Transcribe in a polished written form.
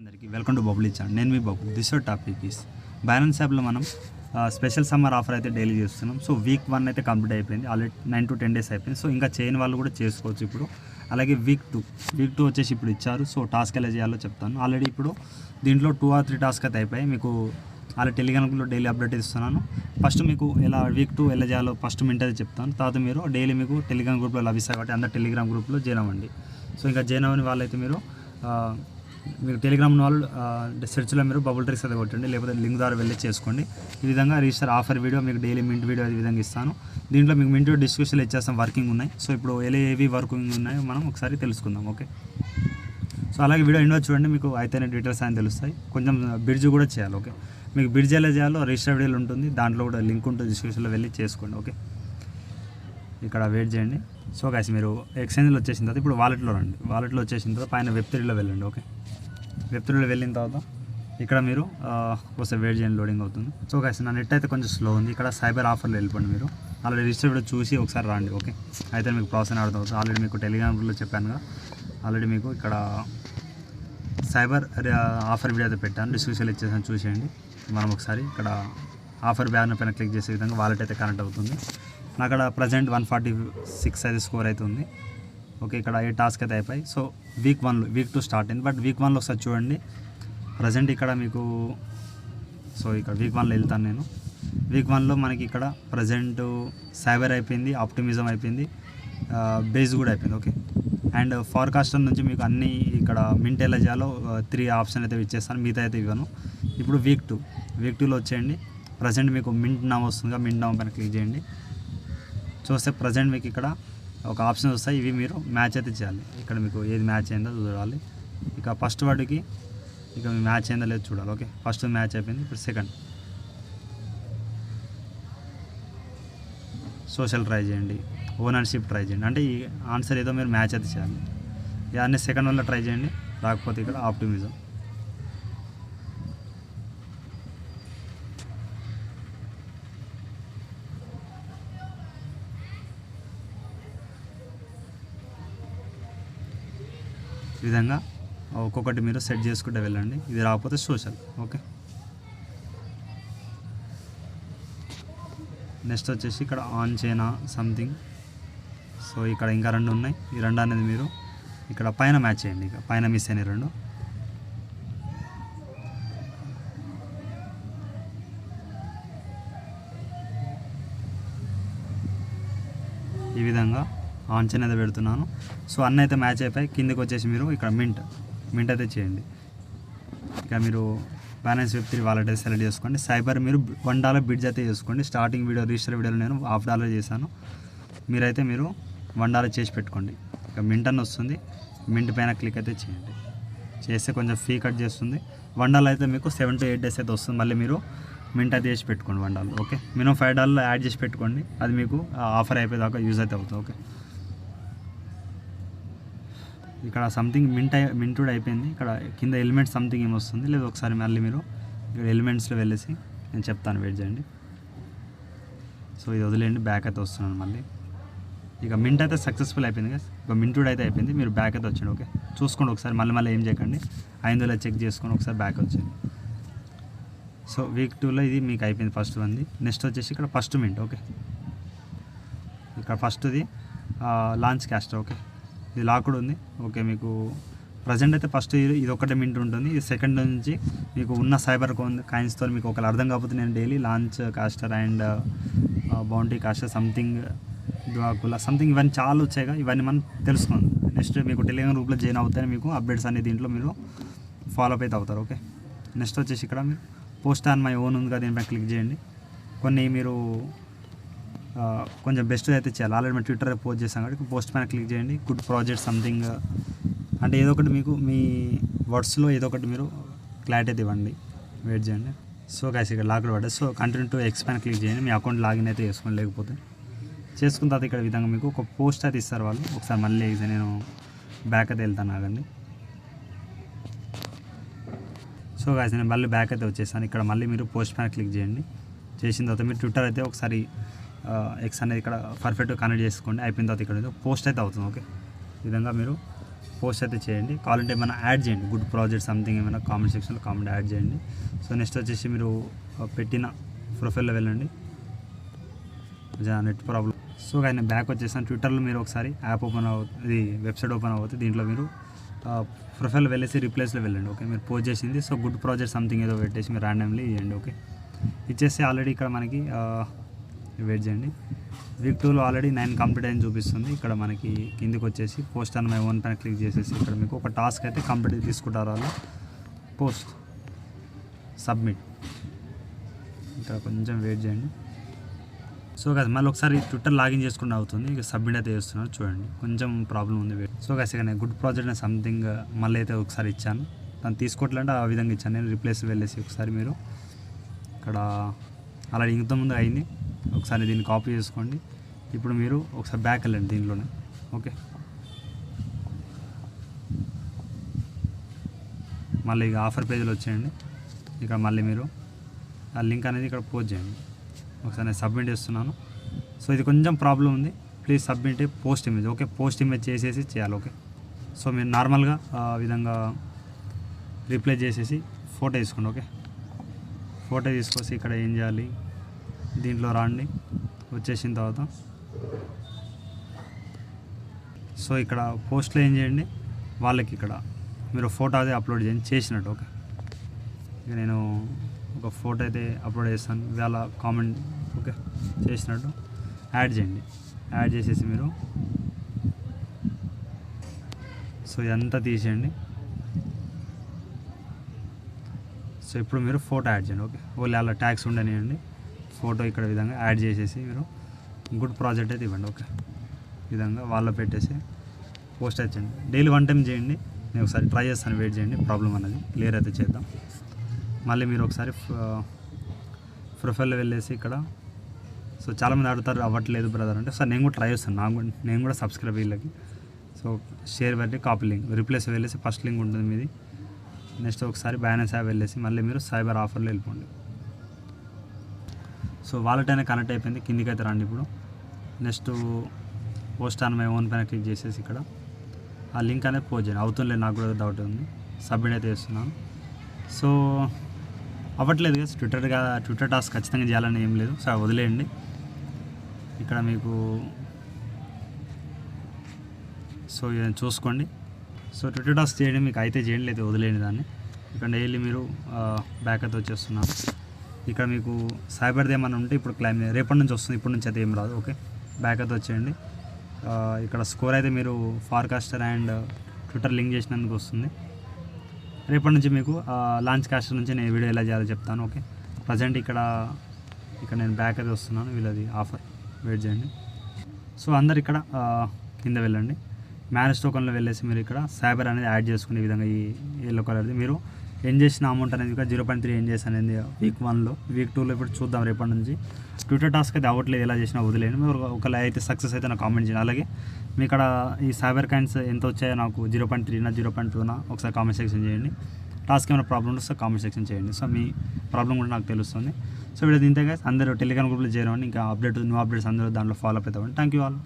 అందరికీ welcome to bubble channel. నేను మీ బాబు. This topic is balance యాప్లో మనం స్పెషల్ సమ్మర్ ఆఫర్ అయితే డైలీ చేస్తున్నాం. సో వీక్ 1 అయితే కంప్లీట్ అయిపోయింది, ఆల్రెడీ 9 to 10 days అయిపోయింది. సో ఇంకా చేయని వాళ్ళు కూడా చేసుకోవచ్చు ఇప్పుడు. అలాగే వీక్ 2 వచ్చేసి ఇప్పుడు ఇచ్చారు. సో టాస్క్ ఎలా చేయాలో చెప్తాను. ఆల్రెడీ ఇప్పుడు దీంట్లో 2 or 3 టాస్క్ అయితే అయిపోయాయి. మీకు అలా టెలిగ్రామ్లో డైలీ అప్డేట్ ఇస్తున్నాను. ఫస్ట్ మీకు ఎలా వీక్ 2 ఎలా చేయాలో ఫస్ట్ మింట్ అయితే చెప్తాను. తర్వాత మీరు డైలీ మీకు టెలిగ్రామ్ గ్రూప్లో లభిస్తాయి కాబట్టి అందరు టెలిగ్రామ్ గ్రూప్లో జాయిన్ అవ్వండి. సో ఇంకా జాయిన్ అవ్వని వాళ్ళైతే మీరు మీకు టెలిగ్రామ్ వాళ్ళు సెర్చ్లో మీరు బబుల్ ట్రిక్స్ అయితే కొట్టండి, లేకపోతే లింక్ ద్వారా వెళ్ళి చేసుకోండి. ఈ విధంగా రిజిస్టర్ ఆఫర్ వీడియో మీకు డైలీ మింట్ వీడియో ఈ విధంగా ఇస్తాను. దీంట్లో మీకు మింట్ వీడియో డిస్క్రిప్షన్లో ఇచ్చేస్తాం, వర్కింగ్ ఉన్నాయి. సో ఇప్పుడు ఏవి వర్కింగ్ ఉన్నాయో మనం ఒకసారి తెలుసుకుందాం. ఓకే, సో అలాగే వీడియో ఎండో చూడండి, మీకు అయితేనే డీటెయిల్స్ అని తెలుస్తాయి. కొంచెం బిడ్జ్ కూడా చేయాలి. ఓకే, మీకు బిడ్జ్ ఎలా చేయాలో రిజిస్టర్ వీడియోలు ఉంటుంది, దాంట్లో కూడా లింక్ ఉంటుంది, డిస్క్రిప్షన్లో వెళ్ళి చేసుకోండి. ఓకే, ఇక్కడ వెయిట్ చేయండి. సో గైస్ మీరు ఎక్స్చేంజ్లో వచ్చేసిన తర్వాత ఇప్పుడు వాలెట్లో రండి. వాలెట్లో వచ్చేసిన తర్వాత పైన వెబ్3లో వెళ్ళండి. ఓకే, వెబ్3లో వెళ్ళిన తర్వాత ఇక్కడ మీరు ఒకసారి వెయిట్ చేయండి, లోడింగ్ అవుతుంది. సో గైస్ నా నెట్ అయితే కొంచెం స్లో ఉంది. ఇక్కడ సైబర్ ఆఫర్లో వెళ్ళిపోండి. మీరు ఆల్రెడీ రిజిస్టర్ వీడియో చూసి ఒకసారి రండి. ఓకే, అయితే మీకు ప్రాసెస్ అర్థమవుతుంది. ఆల్రెడీ మీకు టెలిగ్రామ్లో చెప్పాను కదా, ఆల్రెడీ మీకు ఇక్కడ సైబర్ ఆఫర్ వీడియో అయితే పెట్టాను, డిస్క్రిప్షన్లో ఇచ్చేసాను, చూసేయండి. మనం ఒకసారి ఇక్కడ ఆఫర్ బ్యానర్ పైన క్లిక్ చేసే విధంగా వాలెట్ అయితే కనెక్ట్ అవుతుంది. నాకు అక్కడ ప్రజెంట్ 146 అయితే స్కోర్ అయితే ఉంది. ఓకే, ఇక్కడ ఏ టాస్క్ అయితే అయిపోయి. సో వీక్ 2 స్టార్ట్ అయింది, బట్ వీక్ 1లో ఒకసారి చూడండి. ప్రజెంట్ ఇక్కడ మీకు సో ఇక్కడ వీక్ 1లో వెళ్తాను నేను. వీక్ 1లో మనకి ఇక్కడ ప్రజెంట్ సైబర్ అయిపోయింది, ఆప్టిమిజం అయిపోయింది, బేస్ కూడా అయిపోయింది. ఓకే, అండ్ ఫార్కాస్టర్ నుంచి మీకు అన్నీ ఇక్కడ మింట్ ఎలా చేయాలో 3 ఆప్షన్ అయితే ఇచ్చేస్తాను, మిగతా అయితే ఇవ్వను. ఇప్పుడు వీక్ 2లో వచ్చేయండి. ప్రజెంట్ మీకు మింట్ నామ్ వస్తుందిగా, మింట్ నామ్ పైన క్లిక్ చేయండి. చూస్తే ప్రజెంట్ మీకు ఇక్కడ ఒక ఆప్షన్ వస్తాయి, ఇవి మీరు మ్యాచ్ అయితే చేయాలి. ఇక్కడ మీకు ఏది మ్యాచ్ అయిందో చూడాలి. ఇక ఫస్ట్ వర్డ్కి ఇక మీ మ్యాచ్ అయిందో లేదో చూడాలి. ఓకే, ఫస్ట్ మ్యాచ్ అయిపోయింది. ఇప్పుడు సెకండ్ సోషల్ ట్రై చేయండి, ఓనర్షిప్ ట్రై చేయండి. అంటే ఈ ఆన్సర్ ఏదో మీరు మ్యాచ్ అయితే చేయాలి. అన్నీ సెకండ్ వల్ల ట్రై చేయండి, రాకపోతే ఇక్కడ ఆప్టిమిజం. ఈ విధంగా ఒక్కొక్కటి మీరు సెట్ చేసుకుంటూ వెళ్ళండి. ఇది రాకపోతే సోషల్. ఓకే, నెక్స్ట్ వచ్చేసి ఇక్కడ ఆన్ చేయనా సంథింగ్. సో ఇక్కడ ఇంకా 2 ఉన్నాయి. ఈ 2 అనేది మీరు ఇక్కడ పైన మ్యాచ్ చేయండి. ఇక పైన మిస్ అయినాయి 2. ఈ విధంగా ఆన్చైన్ అయితే పెడుతున్నాను. సో అన్నీ అయితే మ్యాచ్ అయిపోయి కిందకి వచ్చేసి మీరు ఇక్కడ మింట్ అయితే చేయండి. ఇక మీరు బ్యాలెన్స్ వెబ్3 వాలెట్ అయితే సెలెక్ట్ చేసుకోండి. సైబర్ మీరు $1 బిడ్జ్ అయితే చేసుకోండి. స్టార్టింగ్ వీడియో రిజిస్టర్ వీడియోలో నేను $1 చేశాను, మీరైతే మీరు $1 చేసి పెట్టుకోండి. ఇక మింట్ అని వస్తుంది, మింట్ పైన క్లిక్ అయితే చేయండి. చేస్తే కొంచెం ఫీ కట్ చేస్తుంది. $1 అయితే మీకు 7 to 8 days అయితే వస్తుంది. మళ్ళీ మీరు మింట్ అయితే చేసి పెట్టుకోండి $1. ఓకే, మినిమం $5 యాడ్ చేసి పెట్టుకోండి, అది మీకు ఆఫర్ అయిపోయేదాకా యూజ్ అయితే అవుతుంది. ఓకే, ఇక్కడ సంథింగ్ మింట్ కూడా అయిపోయింది. ఇక్కడ కింద ఎలిమెంట్స్ సంథింగ్ ఏమొస్తుంది లేదు, ఒకసారి మళ్ళీ మీరు ఇక్కడ ఎలిమెంట్స్లో వెళ్ళేసి నేను చెప్తాను, వెయిట్ చేయండి. సో ఇది వదిలేయండి, బ్యాక్ అయితే వస్తున్నాను మళ్ళీ. ఇక మింట్ అయితే సక్సెస్ఫుల్ అయిపోయింది కదా, ఇక మింట్ కూడా అయితే అయిపోయింది. మీరు బ్యాక్ అయితే వచ్చండి. ఓకే, చూసుకోండి ఒకసారి, మళ్ళీ ఏం చేయకండి, అయిందో చెక్ చేసుకొని ఒకసారి బ్యాక్ వచ్చేయండి. సో వీక్ 2లో ఇది మీకు అయిపోయింది ఫస్ట్ ఉంది. నెక్స్ట్ వచ్చేసి ఇక్కడ ఫస్ట్ మింట్. ఓకే, ఇక్కడ ఫస్ట్ది లాంచ్ క్యాస్టర్. ఓకే, ఇది లాక్డ్ ఉంది. ఓకే, మీకు ప్రజెంట్ అయితే ఫస్ట్ ఇది ఒకటే మింట్ ఉంటుంది. ఇది సెకండ్ నుంచి మీకు ఉన్న సైబర్ కాయిన్స్తో మీకు ఒకవేళ అర్థం కాకపోతే నేను daily launch caster and bounty caster something డ్వాకులా సంథింగ్ ఇవన్నీ చాలా వచ్చాయిగా, ఇవన్నీ మనం తెలుసుకోండి. నెక్స్ట్ మీకు టెలిగ్రామ్ గ్రూప్లో జాయిన్ అవుతాయి, మీకు అప్డేట్స్ అన్ని దీంట్లో మీరు ఫాలో అప్ అయితే అవుతారు. ఓకే, నెక్స్ట్ వచ్చేసి ఇక్కడ మీరు పోస్ట్ ఆన్ మై ఓన్ ఉంది కదా, దీనిపై క్లిక్ చేయండి. కొన్ని మీరు కొంచెం బెస్ట్ అయితే చేయాలి. ఆల్రెడీ మేము ట్విట్టర్ పోస్ట్ చేసాం కాబట్టి పోస్ట్ పైన క్లిక్ చేయండి. గుడ్ ప్రాజెక్ట్ సంథింగ్ అంటే ఏదో ఒకటి మీకు మీ వర్డ్స్లో ఏదో ఒకటి మీరు క్లారిటీ అయితే ఇవ్వండి, వెయిట్ చేయండి. సో గైస్ ఇక్కడ లాక్డ్ పడ్డది. సో కంటిన్యూ టు ఎక్స్ పైన క్లిక్ చేయండి. మీ అకౌంట్ లాగిన్ అయితే చేసుకోండి, లేకపోతే చేసుకున్న తర్వాత ఇక్కడ విధంగా మీకు ఒక పోస్ట్ అయితే ఇస్తారు వాళ్ళు. ఒకసారి మళ్ళీ నేను బ్యాక్ అయితే వెళ్తాను, ఆగండి. సో గైస్ నేను మళ్ళీ బ్యాక్ అయితే వచ్చేసాను. ఇక్కడ మళ్ళీ మీరు పోస్ట్ పైన క్లిక్ చేయండి. చేసిన తర్వాత మీరు ట్విట్టర్ అయితే ఒకసారి ఎక్స్ అనేది ఇక్కడ పర్ఫెక్ట్గా కనెక్ట్ చేసుకోండి. అయిపోయిన తర్వాత ఇక్కడ పోస్ట్ అయితే అవుతుంది. ఓకే, ఈ విధంగా మీరు పోస్ట్ అయితే చేయండి. కావాలంటే ఏమైనా యాడ్ చేయండి, గుడ్ ప్రాజెక్ట్ సంథింగ్ ఏమైనా కామెంట్ సెక్షన్లో కామెంట్ యాడ్ చేయండి. సో నెక్స్ట్ వచ్చేసి మీరు పెట్టిన ప్రొఫైల్లో వెళ్ళండి. Net problem. సో నేను బ్యాక్ వచ్చేసాను. ట్విట్టర్లో మీరు ఒకసారి యాప్ ఓపెన్ అవుతుంది, వెబ్సైట్ ఓపెన్ అవుతుంది. దీంట్లో మీరు ప్రొఫైల్ వెళ్ళేసి రిప్లేస్లో వెళ్ళండి. ఓకే, మీరు పోస్ట్ చేసింది సో గుడ్ ప్రాజెక్ట్ సంథింగ్ ఏదో పెట్టేసి మీరు ర్యాండమ్లీ ఇవ్వండి. ఓకే, ఇచ్చేసి ఆల్రెడీ ఇక్కడ మనకి వెయిట్ చేయండి. వీక్ 2లో ఆల్రెడీ 9 కంప్లీట్ అయింది చూపిస్తుంది. ఇక్కడ మనకి కిందికి వచ్చేసి పోస్ట్ ఆన్ మై ఓన్ పైన క్లిక్ చేసేసి ఇక్కడ మీకు ఒక టాస్క్ అయితే కంప్లీట్ తీసుకుంటారు వాళ్ళు. పోస్ట్ సబ్మిట్, ఇక్కడ కొంచెం వెయిట్ చేయండి. సో గైస్ మళ్ళీ ఒకసారి ట్విట్టర్ లాగిన్ చేసుకుంటూ అవుతుంది. ఇక సబ్మిట్ అయితే చేస్తున్నాను చూడండి, కొంచెం ప్రాబ్లం ఉంది. సో గైస్ ఇక నేను గుడ్ ప్రాజెక్ట్ అని సంథింగ్ మళ్ళీ అయితే ఒకసారి ఇచ్చాను. దాన్ని తీసుకోవట్లంటే ఆ విధంగా ఇచ్చాను నేను. రిప్లేస్ వెళ్ళేసి ఒకసారి మీరు ఇక్కడ ఆల్రెడీ ఇంతకుముందు అయింది, ఒకసారి దీన్ని కాపీ చేసుకోండి. ఇప్పుడు మీరు ఒకసారి బ్యాక్ వెళ్ళండి దీంట్లోనే. ఓకే, మళ్ళీ ఇక ఆఫర్ పేజ్లో వచ్చేయండి. ఇక్కడ మళ్ళీ మీరు ఆ లింక్ అనేది ఇక్కడ పోస్ట్ చేయండి. ఒకసారి నేను సబ్మిట్ చేస్తున్నాను. సో ఇది కొంచెం ప్రాబ్లం ఉంది, please submit post image. Okay, post image చేసేసి చేయాలి. ఓకే, సో మీరు నార్మల్గా ఆ విధంగా రిప్లై చేసేసి ఫోటో తీసుకోండి. ఓకే, ఫోటో తీసుకొచ్చి ఇక్కడ ఏం చేయాలి, దీంట్లో రాండి. వచ్చేసిన తర్వాత సో ఇక్కడ పోస్ట్లో ఏం చేయండి, వాళ్ళకి ఇక్కడ మీరు ఫోటో అది అప్లోడ్ చేయండి చేసినట్టు. ఓకే, ఇక నేను ఒక ఫోటో అయితే అప్లోడ్ చేస్తాను ఇవాళ కామెంట్. ఓకే, చేసినట్టు యాడ్ చేయండి. యాడ్ చేసేసి మీరు సో ఇదంతా తీసేయండి. సో ఇప్పుడు మీరు ఫోటో యాడ్ చేయండి. ఓకే, ఓన్లీ అలా ట్యాగ్స్ ఉండనివ్వండి. ఫోటో ఇక్కడ విధంగా యాడ్ చేసేసి మీరు గుడ్ ప్రాజెక్ట్ అయితే ఇవ్వండి. ఓకే, ఈ విధంగా వాళ్ళు పెట్టేసి పోస్ట్ అయితే చేయండి. డైలీ 1 టైం చేయండి. నేను ఒకసారి ట్రై చేస్తాను, వెయిట్ చేయండి. ప్రాబ్లం అనేది క్లియర్ అయితే చేద్దాం. మళ్ళీ మీరు ఒకసారి ప్రొఫైల్లో వెళ్ళేసి ఇక్కడ సో చాలామంది అడుగుతారు అవ్వట్లేదు బ్రదర్ అంటే, సార్ నేను కూడా ట్రై చేస్తాను, నేను కూడా సబ్స్క్రైబ్ వీళ్ళకి. సో షేర్ పెట్టి కాపీ లింక్ రిప్లేస్ వెళ్ళేసి ఫస్ట్ లింక్ ఉంటుంది మీది. నెక్స్ట్ ఒకసారి బ్యాలెన్స్ యాప్ వెళ్ళేసి మళ్ళీ మీరు సైబర్ ఆఫర్లో వెళ్ళిపోండి. సో వాలెట్ అనేది కనెక్ట్ అయిపోయింది, కిందికి అయితే రండి. ఇప్పుడు next post on my own పైన క్లిక్ చేసేసి ఇక్కడ ఆ లింక్ అనేది పోస్ట్ చేయండి. అవుతుందిలే, నాకు కూడా డౌట్ ఉంది. సబ్మిట్ అయితే చేస్తున్నాను. సో అవ్వట్లేదు కదా, ట్విట్టర్ టాస్క్ ఖచ్చితంగా చేయాలని ఏం లేదు. సో వదిలేయండి. ఇక్కడ మీకు సో చూసుకోండి. సో ట్విట్టర్ టాస్క్ చేయండి, మీకు అయితే చేయండి, లేదా వదిలేయండి దాన్ని. ఇక్కడ డైలీ మీరు బ్యాక్ అయితే వచ్చేస్తున్నాను. ఇక్కడ మీకు సైబర్ది ఏమైనా ఉంటే ఇప్పుడు క్లైమ్ రేపటి నుంచి వస్తుంది, ఇప్పటి నుంచి అయితే ఏం రాదు. ఓకే, బ్యాక్ అయితే వచ్చేయండి. ఇక్కడ స్కోర్ అయితే మీరు ఫార్కాస్టర్ అండ్ ట్విట్టర్ లింక్ చేసినందుకు వస్తుంది. రేపటి నుంచి మీకు లాంచ్ కాస్టర్ నుంచి నేను వీడియో ఎలా చేయాలో చెప్తాను. ఓకే, ప్రజెంట్ ఇక్కడ నేను బ్యాక్ అయితే వస్తున్నాను. వీళ్ళది ఆఫర్, వెయిట్ చేయండి. సో అందరు ఇక్కడ కింద వెళ్ళండి. మ్యారేజ్ టోకన్లో వెళ్ళేసి మీరు ఇక్కడ సైబర్ అనేది యాడ్ చేసుకునే విధంగా ఈ ఎల్లో కలర్ది మీరు ఏం చేసిన అమౌంట్ అనేది ఇక 0.3 ఏం చేసి అనేది వీక్ 1లో, వీక్ 2లో ఇప్పుడు చూద్దాం రేపటి నుంచి. ట్విట్టర్ టాస్క్ అయితే అవ్వట్లేదు, ఎలా చేసినా వదిలేండి. మీరు ఒకవేళ అయితే సక్సెస్ అయితే నాకు కామెంట్ చేయండి. అలాగే మీ ఇక్కడ ఈ సైబర్ కాయిన్స్ ఎంత వచ్చాయో నాకు 0.3నా 0.2నా ఒకసారి కామెంట్ సెక్షన్ చేయండి. టాస్క్ ఏమైనా ప్రాబ్లమ్ వస్తే కామెంట్ సెక్షన్ చేయండి. సో మీ ప్రాబ్లం కూడా నాకు తెలుస్తుంది. సో వీడియో దీంతో అందరూ టెలిగ్రామ్ గ్రూప్లో చేరండి. ఇంకా న్యూ అప్డేట్స్ అందరూ దాంట్లో ఫాలో అప్ అవుతామండి. Thank you all.